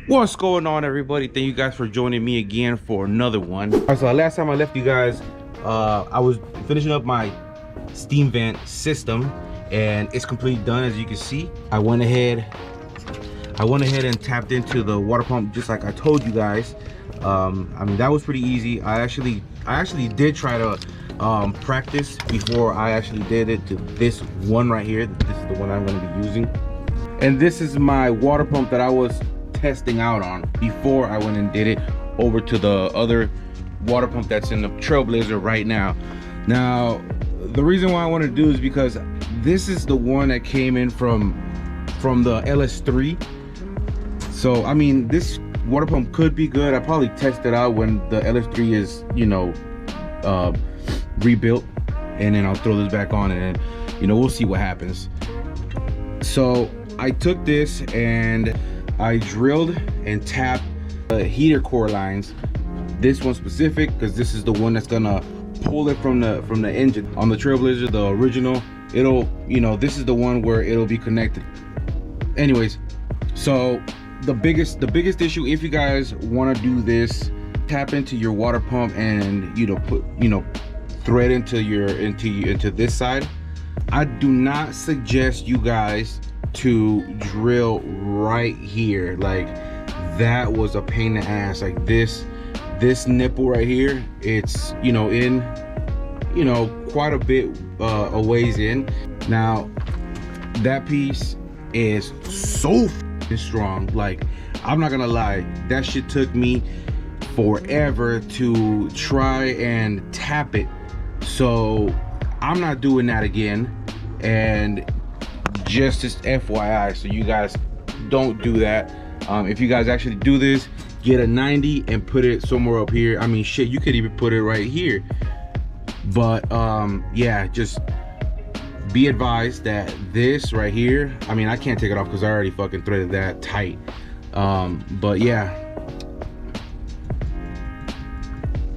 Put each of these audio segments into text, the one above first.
What's going on, everybody? Thank you guys for joining me again for another one. All right, so last time I left you guys, I was finishing up my steam vent system and it's completely done. As you can see, I went ahead and tapped into the water pump just like I told you guys. I mean, that was pretty easy. I actually did try to practice before I actually did it to this one right here. This is the one I'm going to be using, and this is my water pump that I was testing out on before I went and did it over to the other water pump that's in the Trailblazer right now. Now, the reason why I want to do is because this is the one that came in from the LS3. So I mean, this water pump could be good. I probably test it out when the LS3 is, you know, rebuilt, and then I'll throw this back on and then, you know, we'll see what happens. So I took this and I drilled and tapped the heater core lines. This one specific because this is the one that's gonna pull it from the engine. On the Trailblazer, the original, it'll, you know, this is the one where it'll be connected. Anyways, so the biggest issue, if you guys want to do this, tap into your water pump and, you know, put, you know, thread into this side. I do not suggest you guys to drill right here. Like, that was a pain in the ass. Like this nipple right here, it's, you know, in, you know, quite a bit a ways in. Now that piece is so strong. Like, I'm not gonna lie, that shit took me forever to try and tap it, so I'm not doing that again. And just as FYI, so you guys don't do that. If you guys actually do this, get a 90 and put it somewhere up here. I mean, shit, you could even put it right here. But yeah, just be advised that this right here, I mean, I can't take it off because I already fucking threaded that tight. But yeah,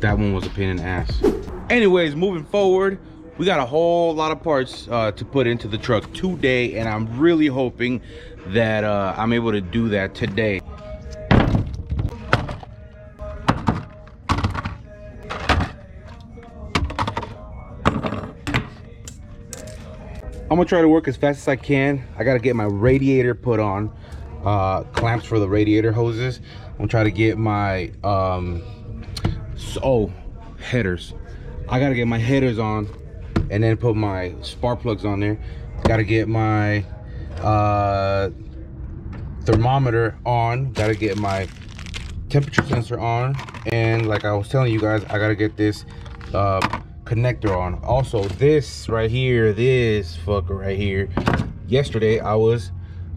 that one was a pain in the ass. Anyways, moving forward, we got a whole lot of parts to put into the truck today, and I'm really hoping that I'm able to do that today. I'm gonna try to work as fast as I can. I gotta get my radiator put on, clamps for the radiator hoses. I'm gonna try to get my headers. I gotta get my headers on and then put my spark plugs on there. Gotta get my thermometer on, gotta get my temperature sensor on, and like I was telling you guys, I gotta get this connector on. Also, this right here, this fucker right here, yesterday I was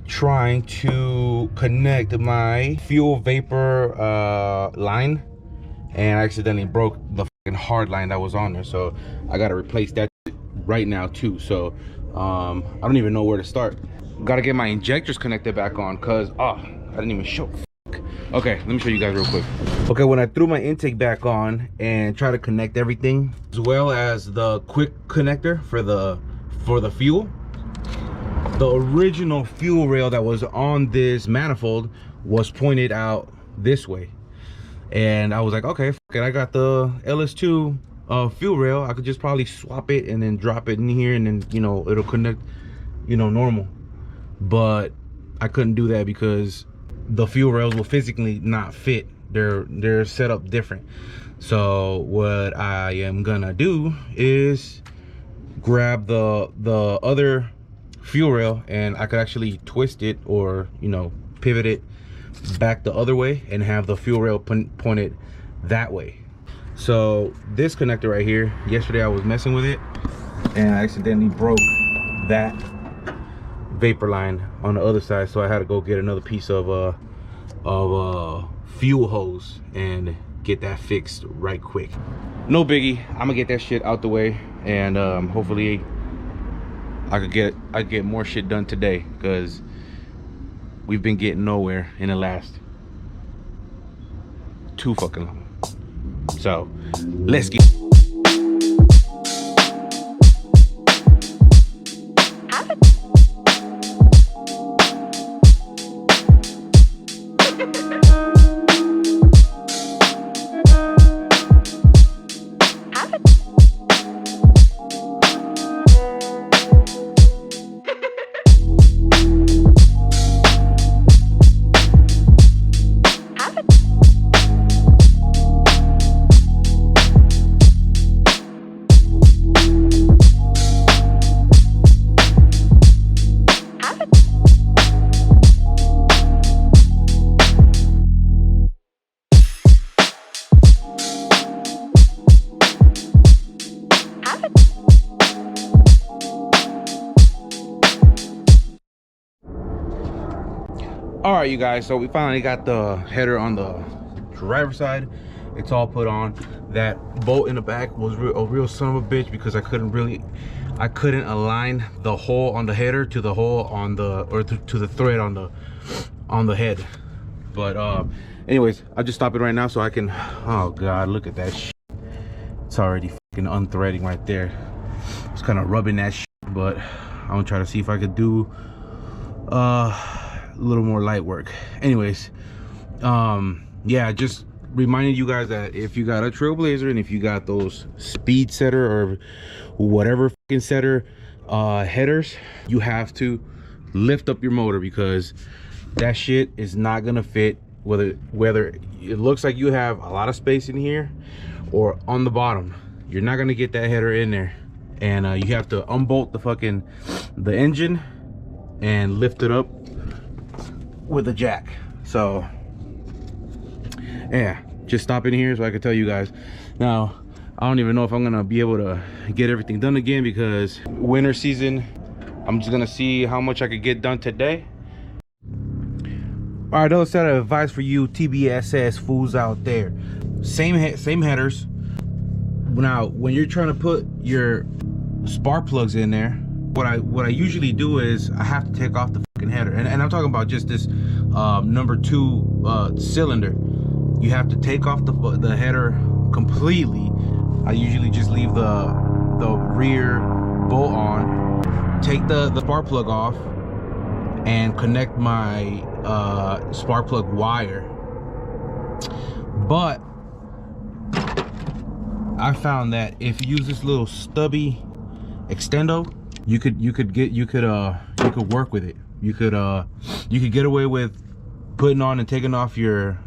trying to connect my fuel vapor line, and I accidentally broke the fucking hard line that was on there, so I gotta replace that right now too. So I don't even know where to start. Gotta get my injectors connected back on, because I didn't even show. Okay, let me show you guys real quick. Okay, when I threw my intake back on and try to connect everything, as well as the quick connector for the fuel, the original fuel rail that was on this manifold was pointed out this way, and I was like, okay, fuck it, I got the LS2 fuel rail. I could just probably swap it and then drop it in here, and then, you know, it'll connect, you know, normal. But I couldn't do that because the fuel rails will physically not fit. They're set up different. So what I am gonna do is grab the other fuel rail, and I could actually twist it, or, you know, pivot it back the other way and have the fuel rail pointed that way. So this connector right here, yesterday I was messing with it and I accidentally broke that vapor line on the other side, so I had to go get another piece of fuel hose and get that fixed right quick. No biggie, I'm gonna get that shit out the way, and hopefully I could get more shit done today, because we've been getting nowhere in the last too fucking long. So let's get right, you guys, so we finally got the header on the driver's side. It's all put on. That bolt in the back was a real son of a bitch, because I couldn't align the hole on the header to the hole on the, or to the thread on the head. But anyways, I'll just stop it right now so I can, oh god, look at that shit. It's already fucking unthreading right there. It's kind of rubbing that shit, but I'm gonna try to see if I could do a little more light work. Anyways, yeah, just reminding you guys that if you got a Trailblazer and if you got those speed setter or whatever fucking setter headers, you have to lift up your motor, because that shit is not gonna fit, whether it looks like you have a lot of space in here or on the bottom. You're not gonna get that header in there, and you have to unbolt the engine and lift it up with a jack. So yeah, just stop in here so I can tell you guys. Now, I don't even know if I'm gonna be able to get everything done again, because winter season, I'm just gonna see how much I could get done today. All right, another set of advice for you TBSS fools out there. Same headers. Now, when you're trying to put your spark plugs in there, what I usually do is I have to take off the fucking header, and I'm talking about just this number 2 cylinder. You have to take off the header completely. I usually just leave the rear bolt on, take the spark plug off, and connect my spark plug wire. But I found that if you use this little stubby extendo, you could work with it. You could get away with putting on and taking off your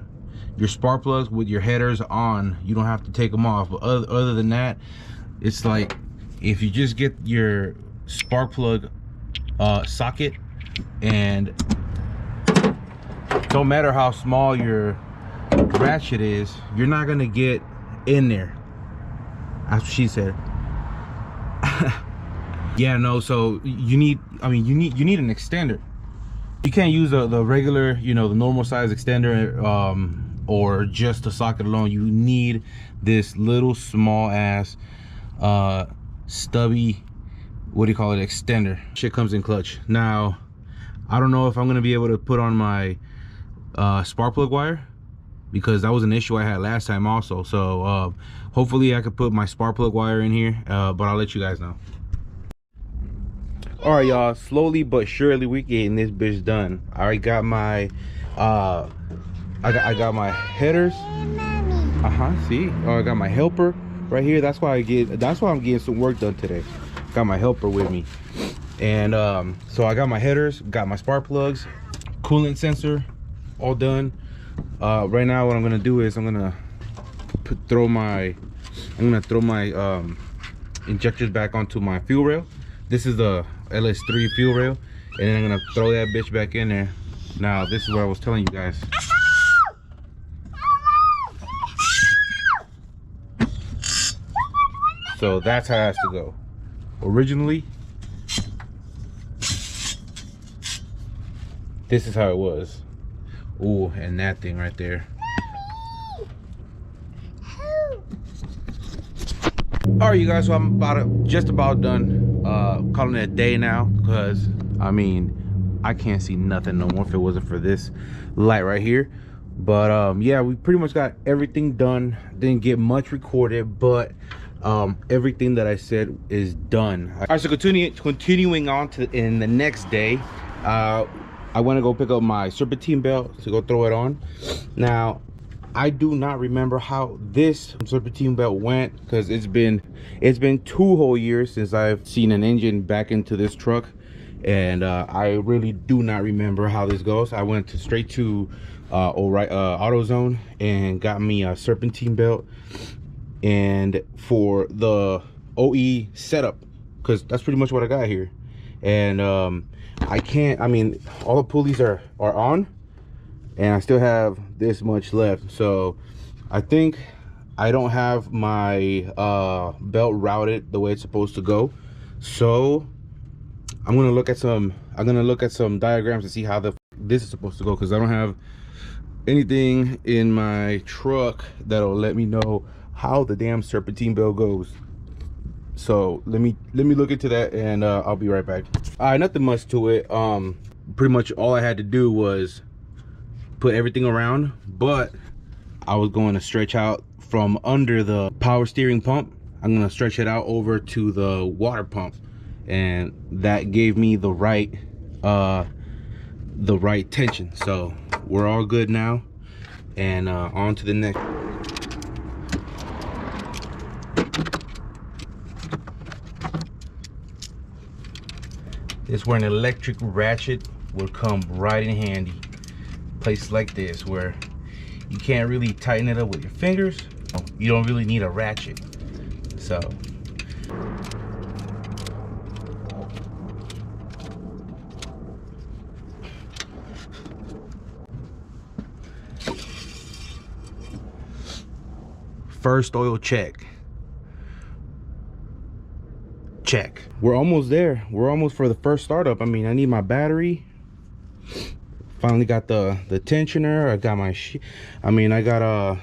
spark plugs with your headers on. You don't have to take them off. But other than that, it's like, if you just get your spark plug socket, and don't matter how small your ratchet is, you're not gonna get in there. That's what she said. Yeah, no, so you need an extender. You can't use the regular, the normal size extender, or just the socket alone. You need this little small ass stubby, what do you call it, extender. Shit comes in clutch. Now, I don't know if I'm gonna be able to put on my spark plug wire, because that was an issue I had last time also. So hopefully I could put my spark plug wire in here, but I'll let you guys know. All right, y'all, slowly but surely we getting this bitch done. I already got my I got my headers. See, I got my helper right here. That's why I'm getting some work done today. Got my helper with me. And so I got my headers, got my spark plugs, coolant sensor, all done. Right now what I'm gonna do is I'm gonna throw my injectors back onto my fuel rail. This is the LS3 fuel rail, and then I'm gonna throw that bitch back in there. Now, this is what I was telling you guys. So that's how it has to go. Originally, this is how it was. Ooh, and that thing right there. All right, you guys, so I'm just about done calling it a day now, because I mean, I can't see nothing no more if it wasn't for this light right here. But yeah, we pretty much got everything done. Didn't get much recorded, but everything that I said is done. All right, so continuing on to in the next day, I want to go pick up my serpentine belt to go throw it on. Now, I do not remember how this serpentine belt went, because it's been 2 whole years since I've seen an engine back into this truck, and I really do not remember how this goes. I went straight to AutoZone and got me a serpentine belt, and for the OE setup, because that's pretty much what I got here. And I mean, all the pulleys are on, and I still have this much left. So I think I don't have my belt routed the way it's supposed to go. So I'm gonna look at some diagrams to see how the this is supposed to go, because I don't have anything in my truck that'll let me know how the damn serpentine bell goes. So let me look into that, and I'll be right back. All right, nothing much to it. Pretty much all I had to do was put everything around, but I was going to stretch out from under the power steering pump. I'm going to stretch it out over to the water pump, and that gave me the right tension. So we're all good now, and on to the next. This where an electric ratchet would come right in handy. Places like this where you can't really tighten it up with your fingers. You don't really need a ratchet. So first oil check. Check. We're almost there. We're almost for the first startup. I mean, I need my battery. Finally got the tensioner. I got my I got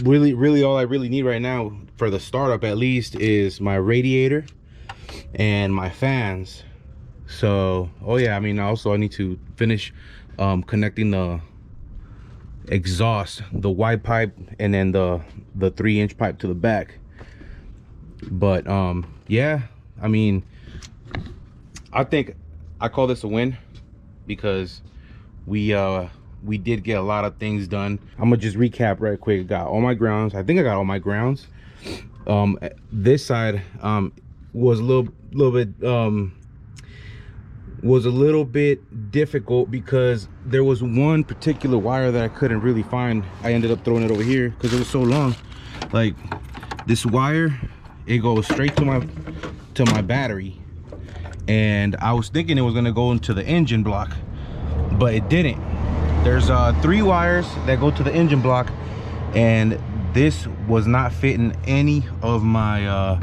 really all I really need right now for the startup at least is my radiator and my fans. So oh yeah, I mean, also I need to finish connecting the exhaust, the wide pipe, and then the 3-inch pipe to the back. But yeah, I mean, I think I call this a win, because we did get a lot of things done. I'm gonna just recap right quick. Got all my grounds. I think I got all my grounds. This side was a little bit difficult, because there was one particular wire that I couldn't really find. I ended up throwing it over here because it was so long. Like this wire, it goes straight to my battery, and I was thinking it was gonna go into the engine block, but it didn't. There's 3 wires that go to the engine block, and this was not fitting any of my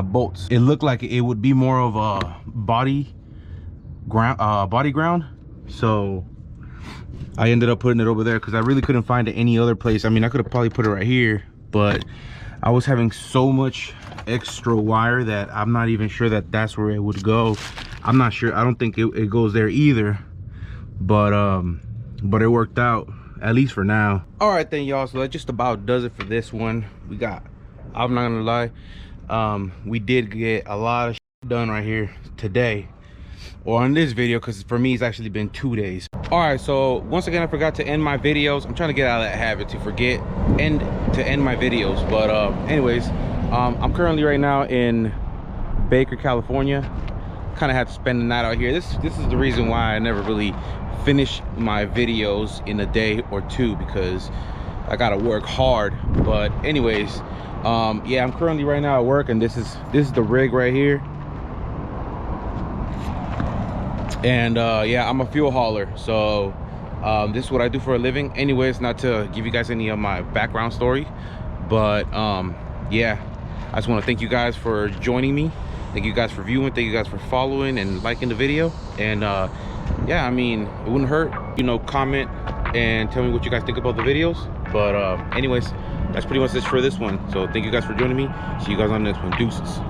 bolts. It looked like it would be more of a body ground, so I ended up putting it over there because I really couldn't find it any other place. I mean, I could have probably put it right here, but I was having so much extra wire that I'm not even sure that that's where it would go. I'm not sure. I don't think it goes there either, but it worked out, at least for now. All right then, y'all, so that just about does it for this one. I'm not gonna lie, we did get a lot of done right here today, or on this video, because for me it's actually been 2 days. All right, so once again, I forgot to end my videos. I'm trying to get out of that habit to forget and to end my videos, but anyways, I'm currently right now in Baker, California. Kind of had to spend the night out here. This is the reason why I never really finish my videos in a day or two, because I gotta work hard. But anyways, yeah, I'm currently right now at work, and this is the rig right here. And yeah, I'm a fuel hauler, so this is what I do for a living. Anyways, not to give you guys any of my background story, but yeah, I just want to thank you guys for joining me. Thank you guys for viewing. Thank you guys for following and liking the video. And yeah, I mean, it wouldn't hurt, you know, comment and tell me what you guys think about the videos. But anyways, that's pretty much it for this one. So thank you guys for joining me. See you guys on the next one. Deuces.